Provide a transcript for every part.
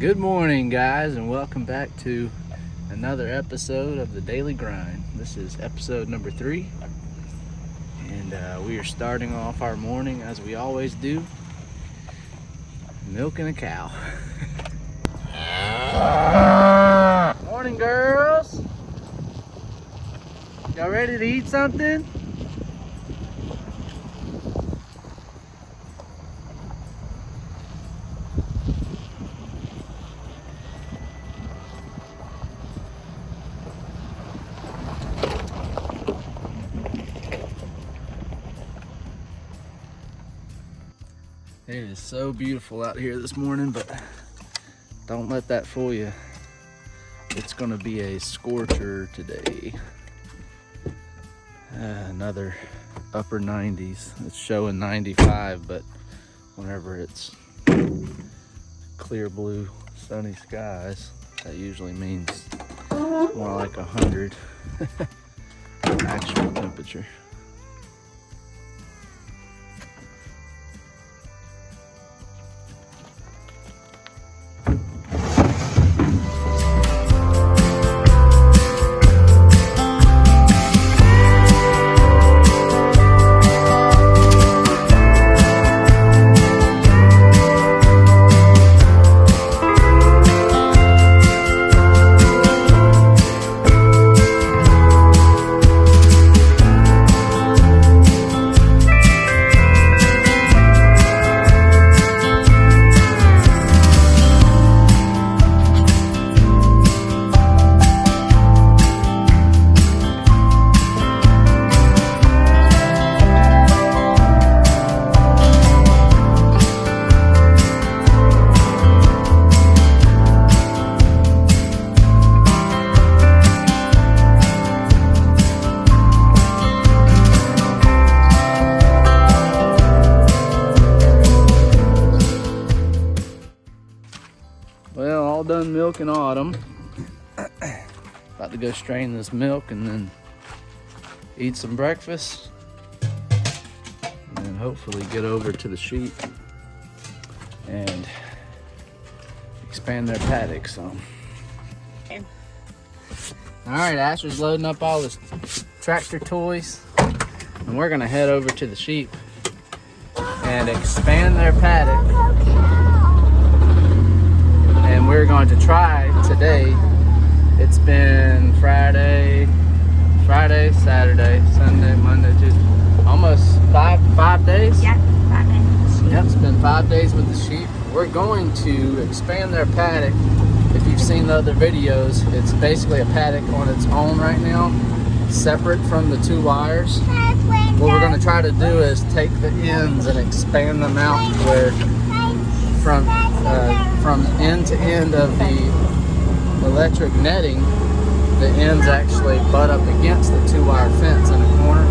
Good morning, guys, and welcome back to another episode of the Daily Grind. This is episode number 3, and we are starting off our morning as we always do, milking a cow. Morning, girls. Y'all ready to eat something? It is so beautiful out here this morning, but don't let that fool you. It's gonna be a scorcher today. Another upper 90s. It's showing 95, but whenever it's clear blue, sunny skies, that usually means more like 100 actual temperature. Well, all done milking Autumn. About to go strain this milk and then eat some breakfast. And then hopefully get over to the sheep and expand their paddock some. Okay. All right, Asher's loading up all his tractor toys. And we're gonna head over to the sheep and expand their paddock. And we're going to try today. It's been Friday, Saturday, Sunday, Monday, Tuesday, almost five days. Yeah, 5 days. Yep, it's been 5 days with the sheep. We're going to expand their paddock. If you've seen the other videos, it's basically a paddock on its own right now, separate from the 2 wires. What we're going to try to do is take the ends and expand them out where from end to end of the electric netting, the ends actually butt up against the 2-wire fence in the corner.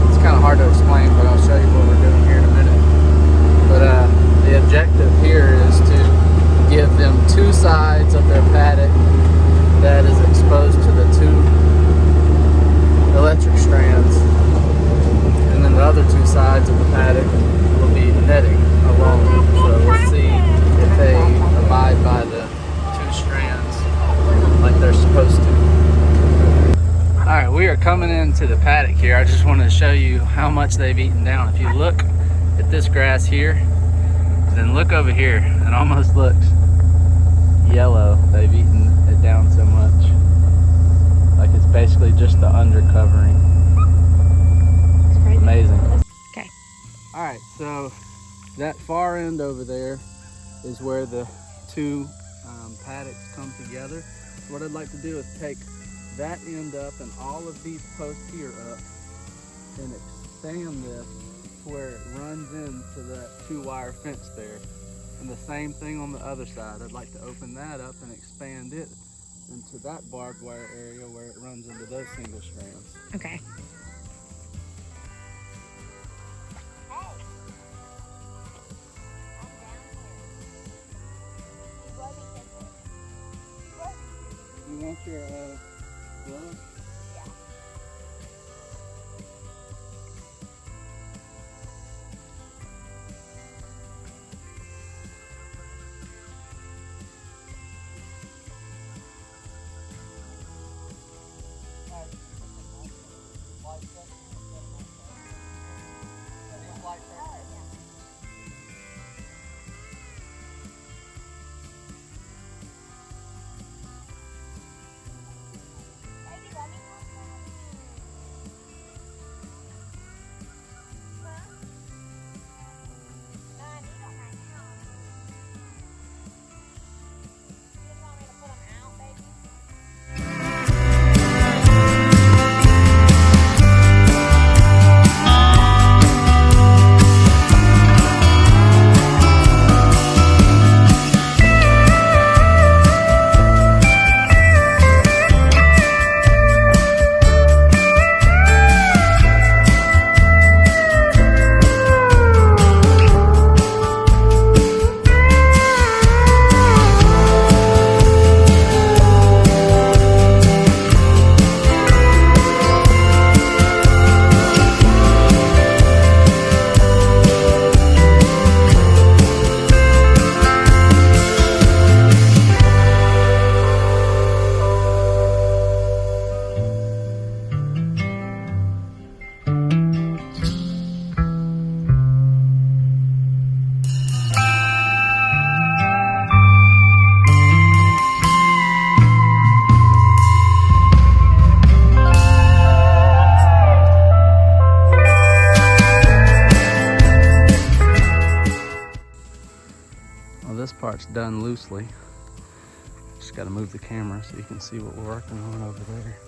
It's kind of hard to explain, but I'll show you what we're doing here in a minute. But the objective here is to give them 2 sides of their paddock that is exposed to the 2 electric strands, and then the other 2 sides of the paddock will be netting alone. So we'll see if they abide by the 2 strands like they're supposed to. All right, we are coming into the paddock here. I just wanted to show you how much they've eaten down. If you look at this grass here, then look over here. It almost looks yellow. They've eaten it down so much. Like it's basically just the undercovering. It's crazy. Amazing. Okay. All right, so that far end over there is where the 2 paddocks come together. So what I'd like to do is take that end up and all of these posts here up and expand this to where it runs into that 2-wire fence there. And the same thing on the other side. I'd like to open that up and expand it into that barbed wire area where it runs into those single strands. Okay. You want your glove? much done loosely. Just got to move the camera so you can see what we're working on over there.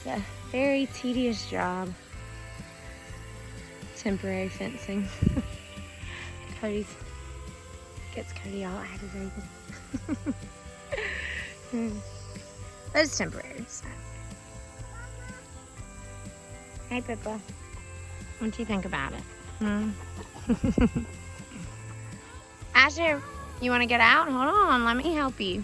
It's a very tedious job. Temporary fencing. Cody all aggravated. But it's temporary. So. Hey, Pippa. What do you think about it? Asher, you want to get out? Hold on, let me help you.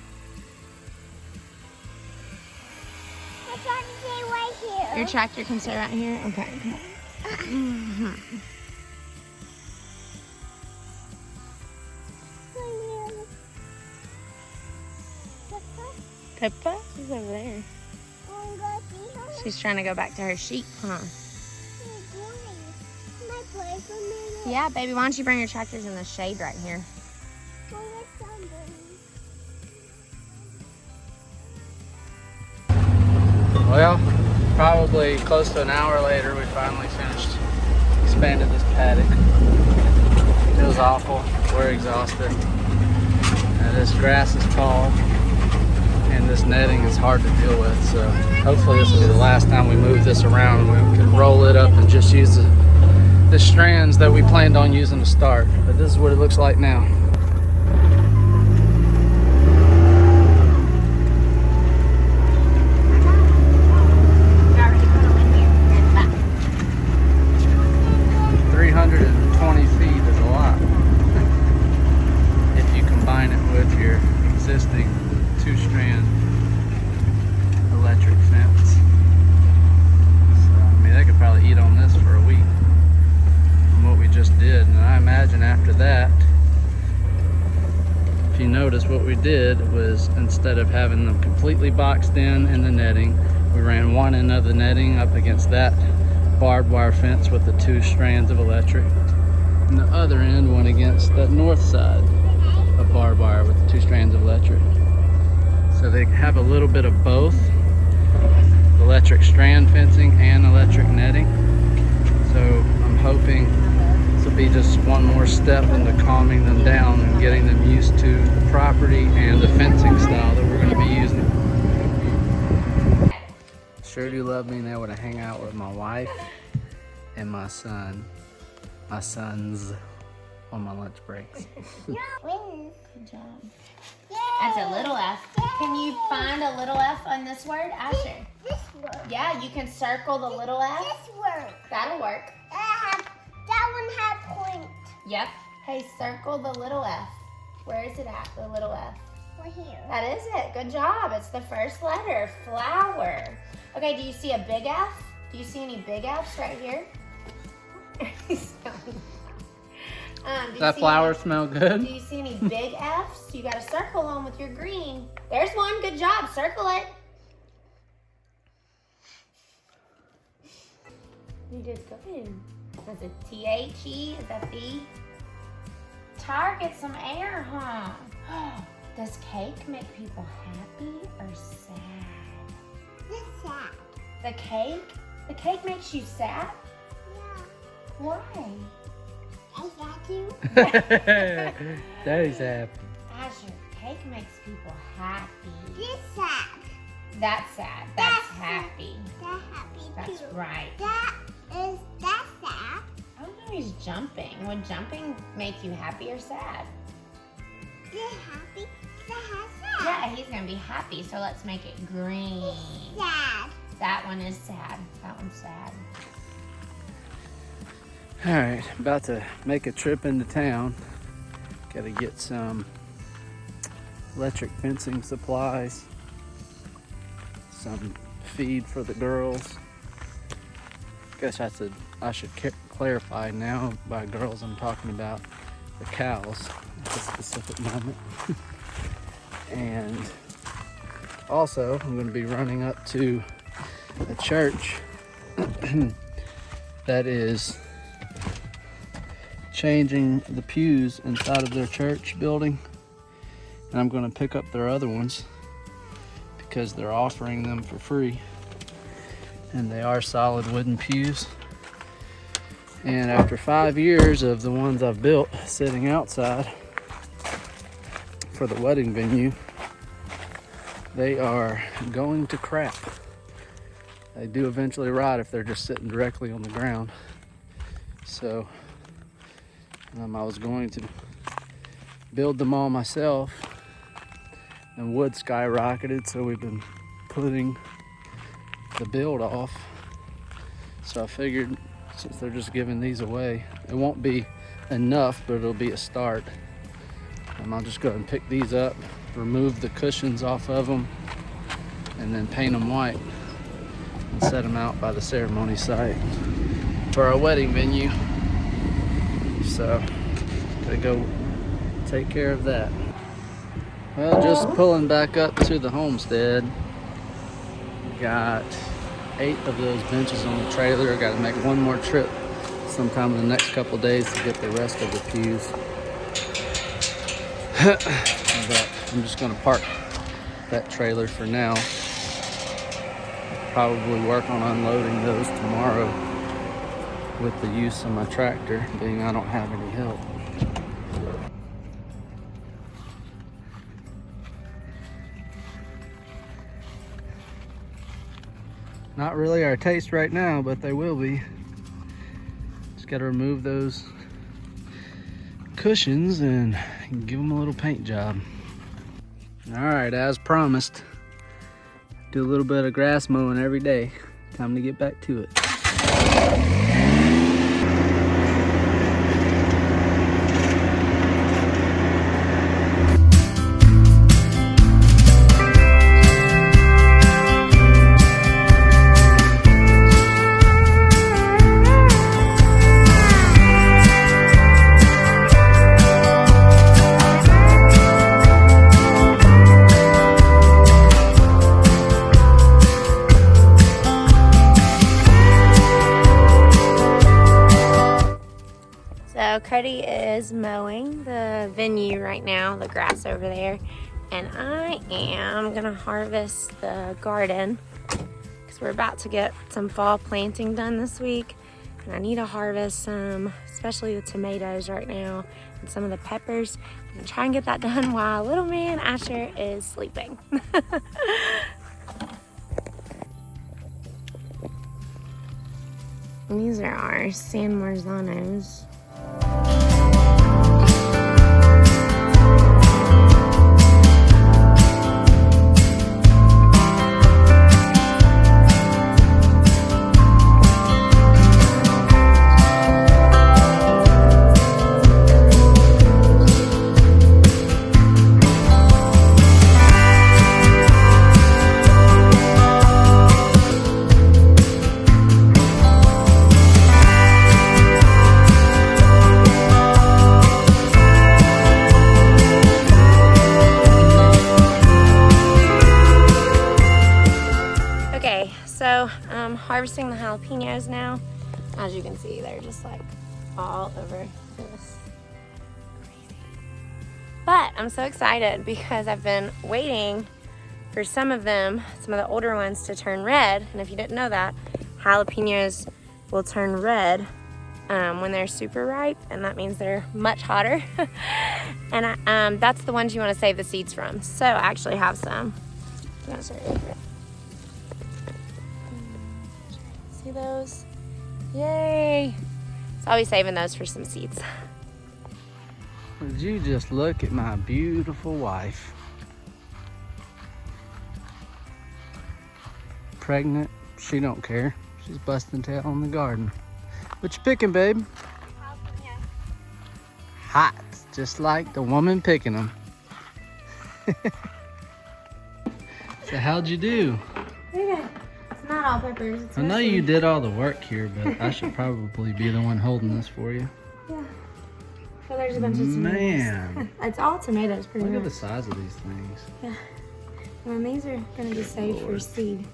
I trying to stay right here. Your tractor can stay right here? Okay. Pippa? She's over there. She's trying to go back to her sheep, huh? Yeah, baby, why don't you bring your tractors in the shade right here? Well, probably close to an hour later, we finally finished, expanded this paddock. It was awful. We're exhausted. This grass is tall, and this netting is hard to deal with. So hopefully this will be the last time we move this around, and we can roll it up and just use the strands that we planned on using to start. But this is what it looks like now. Existing two-strand electric fence. So, I mean, they could probably eat on this for a week from what we just did. And I imagine after that, if you notice, what we did was, instead of having them completely boxed in the netting, we ran one end of the netting up against that barbed wire fence with the two strands of electric, and the other end went against that north side of barbed wire with the two strands of electric. So they have a little bit of both electric strand fencing and electric netting. So I'm hoping this will be just one more step into calming them down and getting them used to the property and the fencing style that we're going to be using. Sure do love being able to hang out with my wife and my sons on my lunch breaks. Good job. That's a little F. Can you find a little F on this word, Asher? This word. Yeah, you can circle the little F. This word. That'll work. That one had point. Yep. Hey, circle the little F. Where is it at, the little F? Right here. That is it. Good job. It's the first letter, flower. Okay, do you see a big F? Do you see any big Fs right here? That flower smell good? Do you see any big Fs? You got to circle them with your green. There's one. Good job. Circle it. You did good. Is it T-H-E? Is that the? Target some air, huh? Does cake make people happy or sad? This sad. The cake? The cake makes you sad? Yeah. Why? Is that you? Daddy's happy. Asher, cake makes people happy. This sad. That's sad. That's happy. That's happy That's too. right. That sad. Oh, no, Oh, he's jumping. Would jumping make you happy or sad? You're happy? Sad. Yeah, he's gonna be happy, so let's make it green. Sad. That one is sad. That one's sad. All right, about to make a trip into town. Gotta get some electric fencing supplies, some feed for the girls. Guess I should clarify now. By girls, I'm talking about the cows at this specific moment. And also, I'm going to be running up to a church that is changing the pews inside of their church building, and I'm going to pick up their other ones because they're offering them for free, and they are solid wooden pews. And after 5 years of the ones I've built sitting outside for the wedding venue, they are going to crap. They do eventually rot if they're just sitting directly on the ground. So I was going to build them all myself, and wood skyrocketed, so we've been putting the build off. So I figured, since they're just giving these away, it won't be enough, but it'll be a start. I'll just go ahead and pick these up, remove the cushions off of them, and then paint them white and set them out by the ceremony site for our wedding venue. So, gotta go take care of that. Well, just pulling back up to the homestead. Got 8 of those benches on the trailer. Gotta make one more trip sometime in the next couple days to get the rest of the pews. But I'm just gonna park that trailer for now. Probably work on unloading those tomorrow with the use of my tractor, being I don't have any help. Not really our taste right now, but they will be. Just got to remove those cushions and give them a little paint job. All right, as promised, do a little bit of grass mowing every day. Time to get back to it. So Cody is mowing the venue right now, the grass over there, and I am gonna harvest the garden because we're about to get some fall planting done this week, and I need to harvest some, especially the tomatoes right now, and some of the peppers, and try and get that done while little man Asher is sleeping. And these are our San Marzanos. So I'm harvesting the jalapenos now. As you can see, they're just like all over this. Crazy. But I'm so excited because I've been waiting for some of them, some of the older ones, to turn red. And if you didn't know that, jalapenos will turn red when they're super ripe, and that means they're much hotter. And that's the ones you want to save the seeds from. So I actually have some. I'm gonna show you. See those? Yay! So I'll be saving those for some seeds. Would you just look at my beautiful wife? Pregnant, she don't care. She's busting tail in the garden. What you picking, babe? Hot, just like the woman picking them. So how'd you do? Pretty good. It's not all peppers. It's I know mostly- you did all the work here, but I should probably be the one holding this for you. Yeah. Well, there's a bunch of tomatoes. Man, It's all tomatoes, pretty look at much. the size of these things. Yeah. And these are gonna be saved for seed.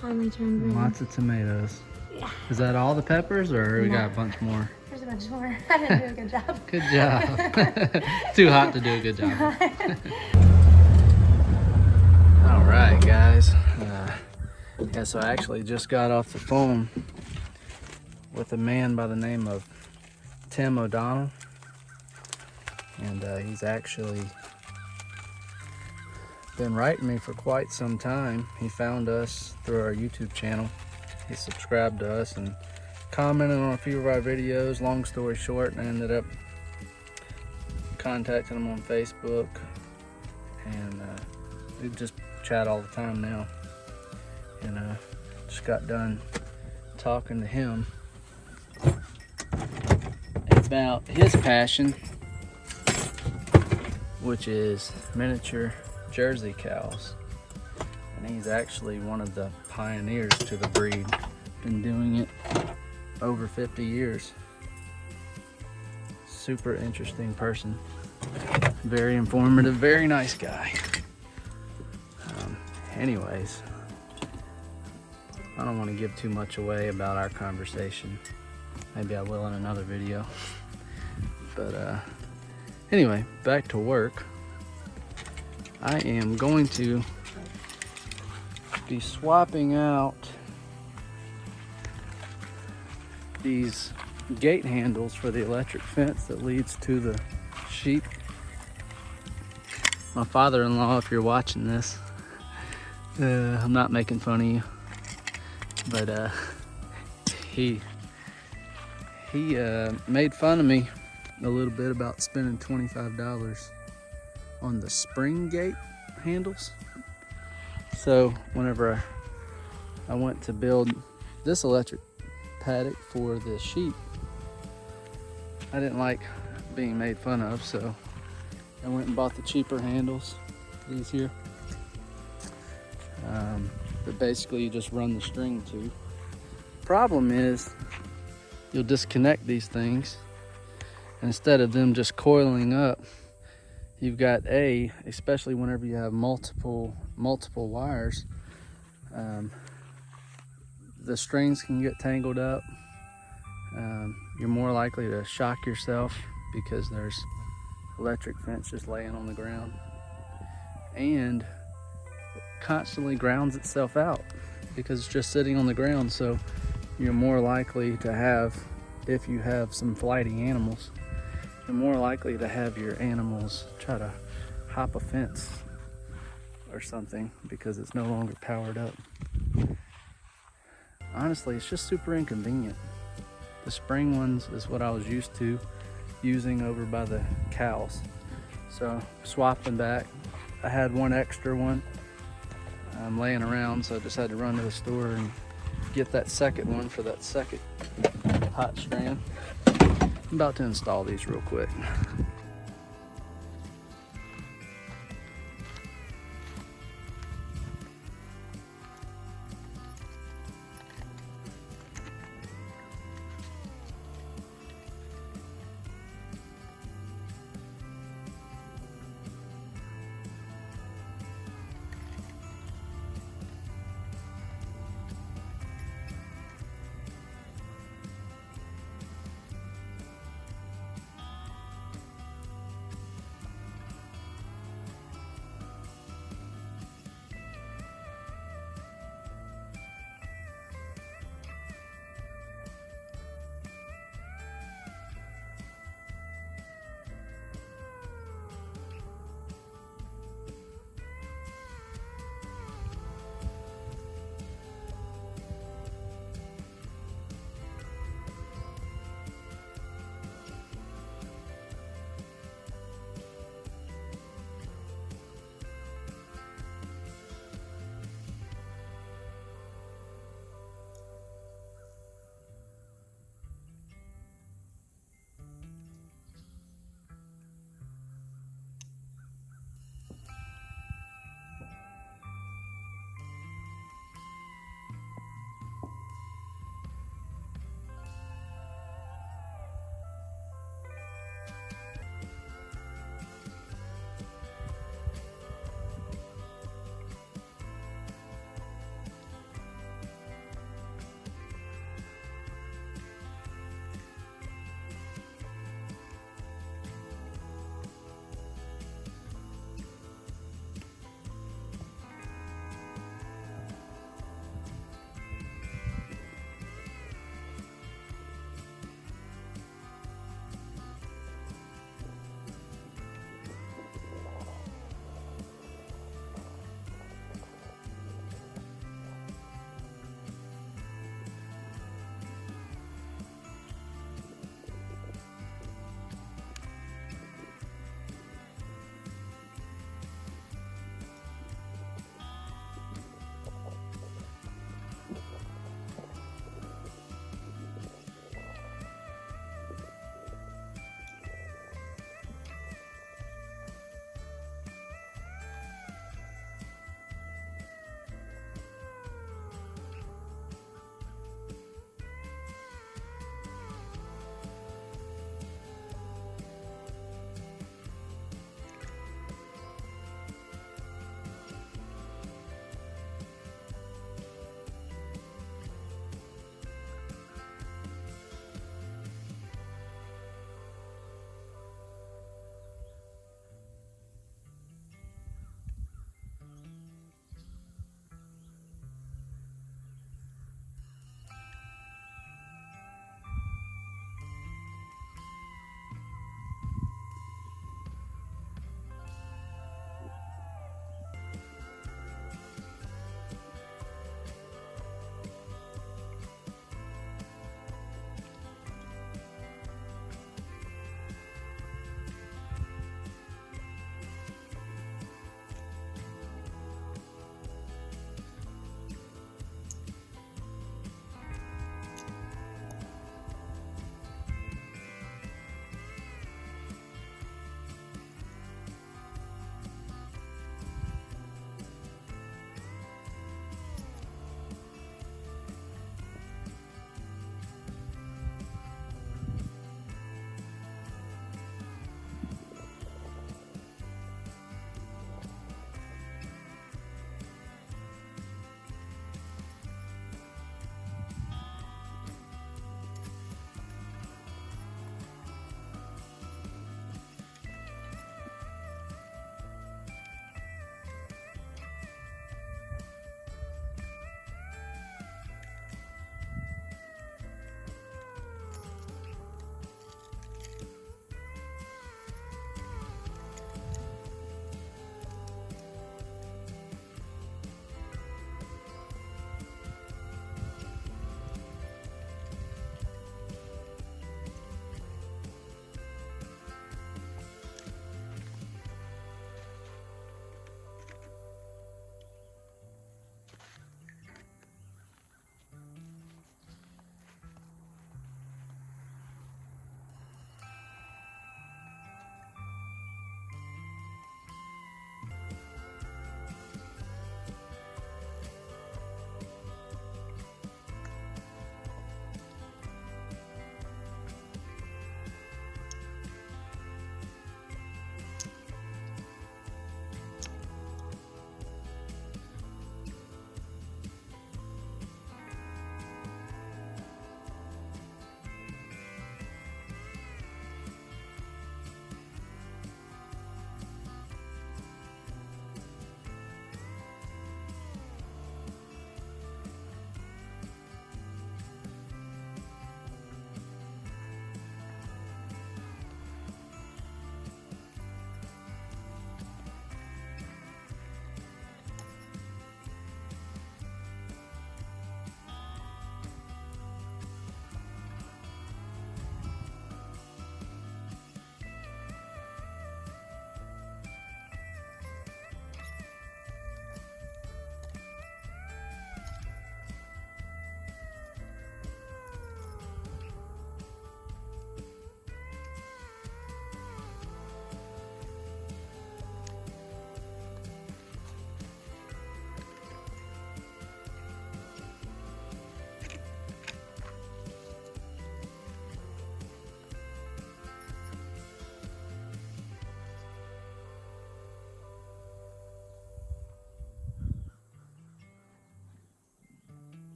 Finally turned green. Lots of tomatoes. Yeah. Is that all the peppers, or we No. got a bunch more? There's a bunch more. I didn't do a good job. Good job. Too hot to do a good job. All right, guys. Yeah, so I actually just got off the phone with a man by the name of Tim O'Donnell. And he's actually been writing me for quite some time. He found us through our YouTube channel. He subscribed to us and commented on a few of our videos. Long story short, I ended up contacting him on Facebook, and we just chat all the time now. And just got done talking to him about his passion, which is miniature Jersey cows. And he's actually one of the pioneers to the breed. Been doing it over 50 years. Super interesting person. Very informative, very nice guy. Anyways, I don't want to give too much away about our conversation. Maybe I will in another video. But anyway, back to work. I am going to be swapping out these gate handles for the electric fence that leads to the sheep. My father-in-law, if you're watching this, I'm not making fun of you, but he made fun of me a little bit about spending $25 on the spring gate handles. So whenever I went to build this electric paddock for the sheep, I didn't like being made fun of, so I went and bought the cheaper handles, these here, that basically you just run the string to. Problem is, you'll disconnect these things, and instead of them just coiling up, you've got especially whenever you have multiple wires, the strings can get tangled up. You're more likely to shock yourself because there's electric fence just laying on the ground, and it constantly grounds itself out because it's just sitting on the ground. So you're more likely to have, if you have some flighty animals, you're more likely to have your animals try to hop a fence or something because it's no longer powered up. Honestly, it's just super inconvenient. The spring ones is what I was used to using over by the cows. So swapped them back. I had one extra one laying around, so I just had to run to the store and get that second one for that second hot strand. I'm about to install these real quick.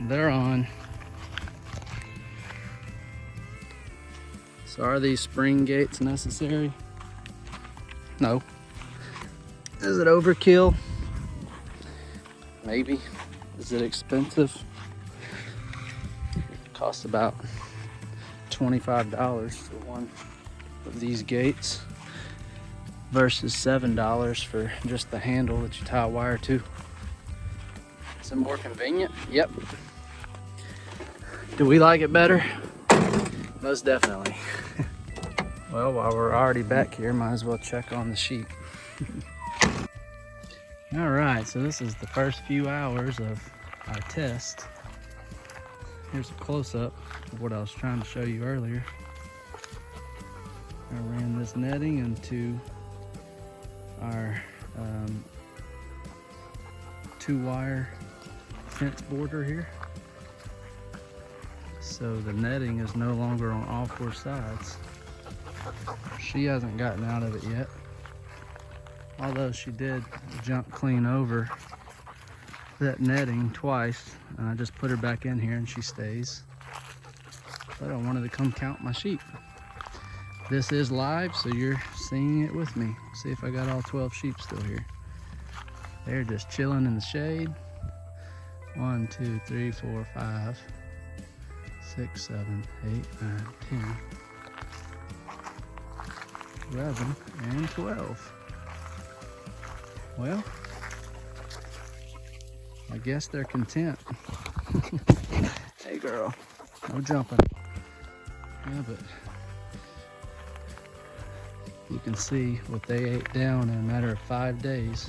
they're on. So are these spring gates necessary? No. Is it overkill? Maybe. Is it expensive? It costs about $25 for one of these gates versus $7 for just the handle that you tie a wire to. Is it more convenient? Yep. Do we like it better? Most definitely. Well, while we're already back here, might as well check on the sheep. All right, so this is the first few hours of our test. Here's a close-up of what I was trying to show you earlier. I ran this netting into our 2-wire fence border here. So the netting is no longer on all 4 sides. She hasn't gotten out of it yet, although she did jump clean over that netting twice, and I just put her back in here and she stays. But I wanted to come count my sheep. This is live, so you're seeing it with me. See if I got all 12 sheep still here. They're just chilling in the shade. 1, 2, 3, 4, 5, 6, 7, 8, 9, 10, 11, and 12. Well, I guess they're content. Hey girl, no jumping. Yeah, but you can see what they ate down in a matter of 5 days.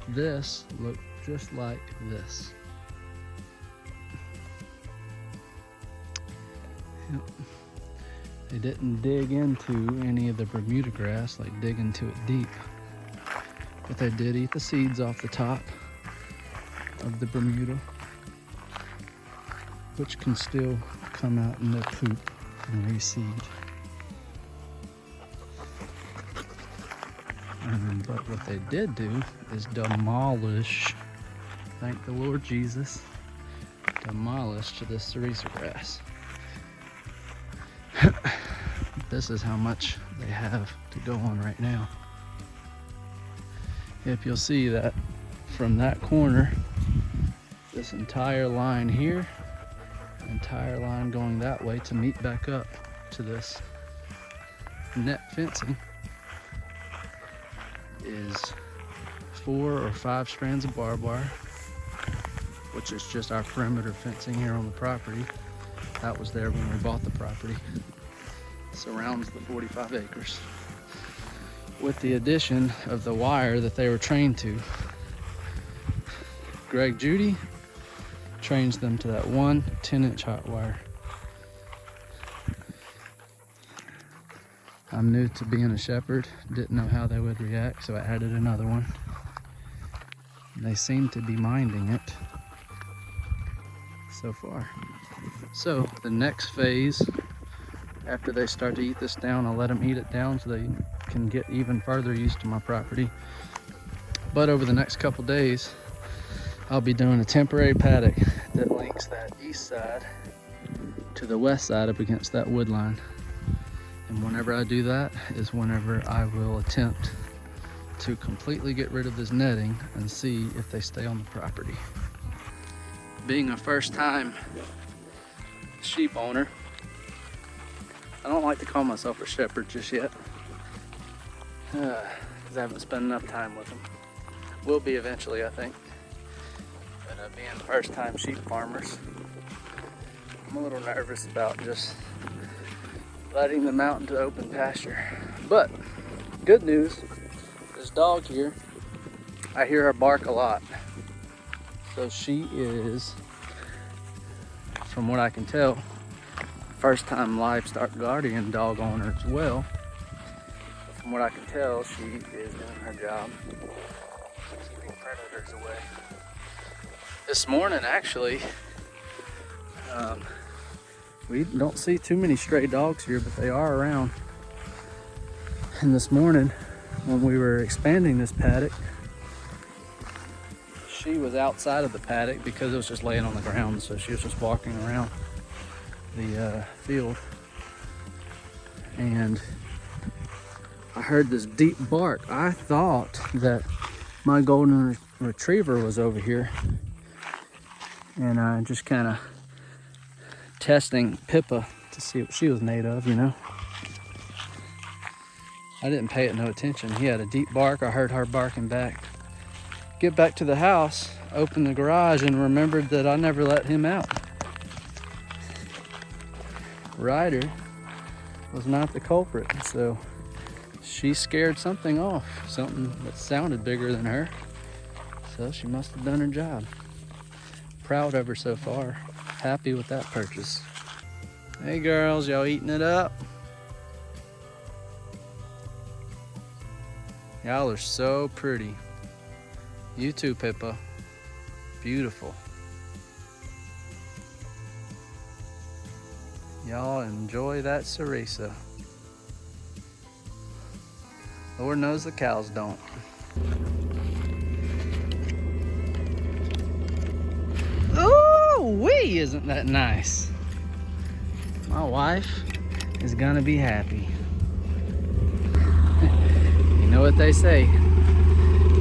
This looked just like this. Yep. They didn't dig into any of the Bermuda grass, like dig into it deep. But they did eat the seeds off the top of the Bermuda, which can still come out in their poop and reseed. But what they did do is demolish, thank the Lord Jesus, demolish this cerecer grass. This is how much they have to go on right now. If you'll see that from that corner, this entire line here, entire line going that way to meet back up to this net fencing is 4 or 5 strands of barbed wire, which is just our perimeter fencing here on the property. That was there when we bought the property. Surrounds the 45 acres. With the addition of the wire that they were trained to. Greg Judy trains them to that 1 10-inch hot wire. I'm new to being a shepherd, didn't know how they would react, so I added another one. They seem to be minding it so far. So the next phase, after they start to eat this down, I'll let them eat it down so they can get even further used to my property. But over the next couple days, I'll be doing a temporary paddock that links that east side to the west side up against that wood line. And whenever I do that is whenever I will attempt to completely get rid of this netting and see if they stay on the property. Being a first-time sheep owner, I don't like to call myself a shepherd just yet, because I haven't spent enough time with them. Will be eventually, I think. But being first-time sheep farmers, I'm a little nervous about just letting them out into open pasture. But good news, this dog here, I hear her bark a lot. So she is, from what I can tell, first-time livestock guardian dog owner as well. From what I can tell, she is doing her job, keeping predators away. This morning, actually, we don't see too many stray dogs here, but they are around. And this morning, when we were expanding this paddock, she was outside of the paddock because it was just laying on the ground, so she was just walking around the field. And I heard this deep bark. I thought that my golden retriever was over here, and just kind of testing Pippa to see what she was made of, you know. I didn't pay it no attention. He had a deep bark. I heard her barking back. Get back to the house, opened the garage, and remembered that I never let him out. Ryder was not the culprit, so she scared something off, something that sounded bigger than her. So she must have done her job. Proud of her so far. Happy with that purchase. Hey girls, y'all eating it up? Y'all are so pretty. You too, Pippa. Beautiful. Y'all enjoy that cerisa. Lord knows the cows don't. Ooh-wee, isn't that nice? My wife is gonna be happy. You know what they say,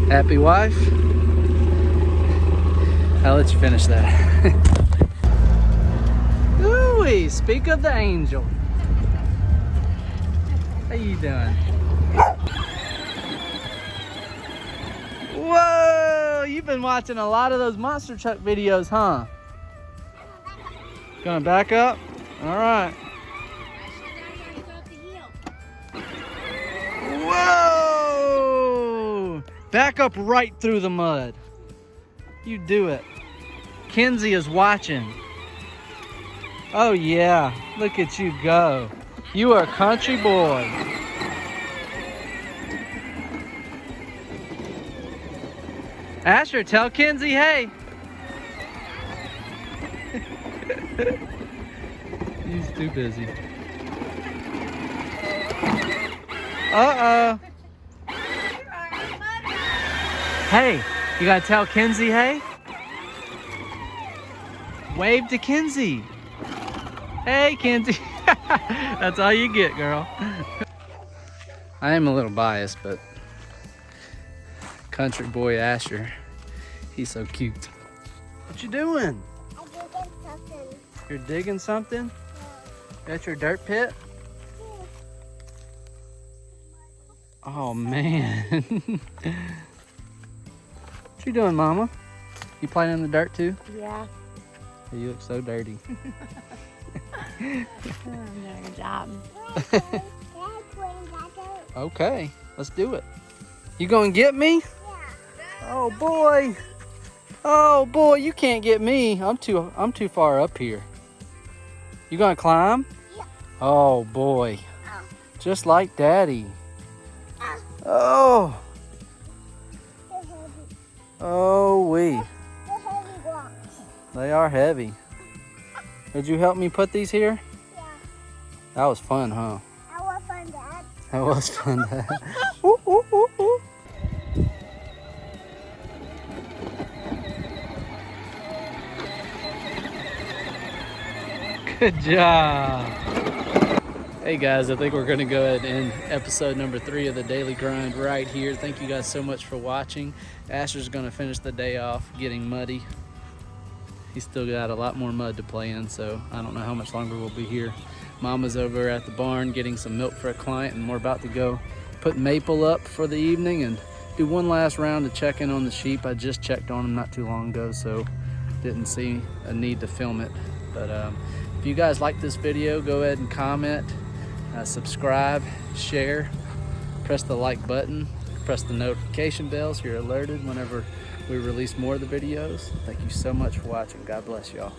happy wife? I'll let you finish that. Ooh-wee, speak of the angel. How you doing? Whoa, you've been watching a lot of those monster truck videos, huh? Gonna back up? All right. Whoa! Back up right through the mud. You do it. Kenzie is watching. Oh yeah, look at you go. You are a country boy. Asher, tell Kenzie hey. He's too busy. Uh-oh. Hey, you gotta tell Kenzie hey? Wave to Kenzie. Hey, Kenzie. That's all you get, girl. I am a little biased, but country boy Asher, he's so cute. What you doing? I'm digging something. You're digging something? That's your dirt pit? Oh man. What you doing, Mama? You playing in the dirt too? Yeah. You look so dirty. I'm doing a job. Okay, let's do it. You gonna get me? Yeah. Oh boy. Oh boy, you can't get me. I'm too far up here. You gonna climb? Yeah. Oh boy. Oh. Just like Daddy. Oh. Oh. They're heavy. Oh wee. They're heavy blocks. They are heavy. Did you help me put these here? Yeah. That was fun, huh? I want fun, Dad. That was fun, Dad. Ooh, ooh, ooh, ooh. Good job. Hey guys, I think we're gonna go ahead and end episode number 3 of the Daily Grind right here. Thank you guys so much for watching. Asher's gonna finish the day off getting muddy. He's still got a lot more mud to play in, so I don't know how much longer we'll be here. Mama's over at the barn getting some milk for a client, and we're about to go put Maple up for the evening and do one last round to check in on the sheep. I just checked on them not too long ago, so didn't see a need to film it. But if you guys like this video, go ahead and comment, subscribe, share, press the like button, press the notification bell so you're alerted whenever we release more of the videos. Thank you so much for watching. God bless y'all.